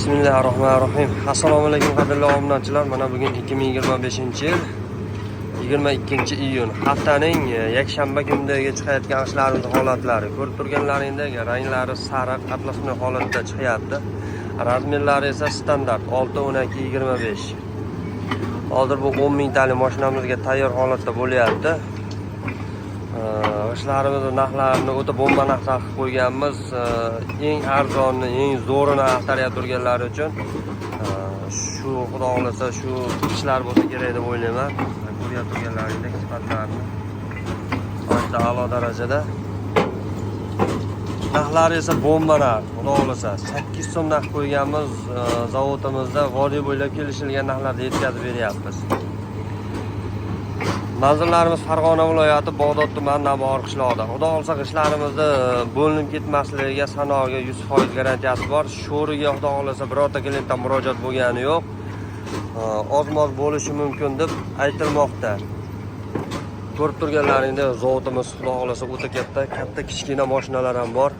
Bismillahirrahmanirrahim. Assalomu alaykum qadrli obunachilar. Mana bugun 2025-yil 22-iyun. Haftaning yakshanba kunidagi chiqayotgan ishlarimiz holatlari. Ko'rib turganlaringdek ranglari sariq, atlasli holatda chiqyapti. Razmerlari esa standart 6, 12, 25. Hozir bu 10 mingtalik mashinamizga tayyor holatda bo'lyapti. Ishlarimizni narxlarini o'ta bomba narxga qilib qo'yganmiz. Eng arzonni, eng zo'rini axtarib turganlar uchun shu xudo xolasa shu ishlar bo'lsa kerak deb o'ylayman. Ko'rib turganlaringdek sifatlarni juda a'lo darajada. Narxlari esa bomba narx, xudo xolasa 8 so'm narx qo'yganmiz. Zavodimizda vodiy bo'ylab kelishilgan narxlarda yetkazib beryapmiz. Manzillarimiz Farg'ona viloyati Bog'dod tumani Navbahor qishlog'ida. Xudo xolsa ishlarimizni bo'linib ketmasligiga sanoga 100% garantiyasi bor. Sho'riga xudo xolasa birorta klientdan murojaat bo'lgani yo'q. Oz-moz bo'lishi mumkin deb aytilmoqda. Ko'rib turganlaringdek zavodimiz xudo xolasa o'ta katta kichkina mashinalar ham bor.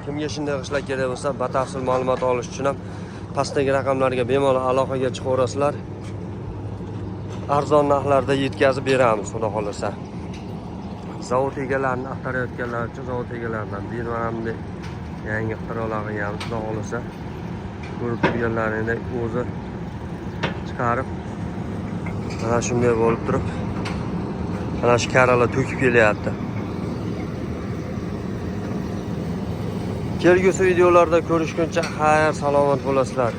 Kimga shunday ishlar kerak bo'lsa, batafsil ma'lumot olish uchun ham pastdagi raqamlarga bemalol aloqaga chiqaverasizlar. Arzon narxlarda yetkazib beramiz xudo xolasa. Zavod egalarini axtarayotganlar uchun zavod egalaridan bermanimdek yangi ixtirolar qilganmiz xudo xolasa. Ko'rib turganlaringdek o'zi chiqarib mana shunday bo'lib turib mana shu karalar to'kib kelyapti. Kelgusi videolarda ko'rishguncha xayr, salomat bo'lasizlar.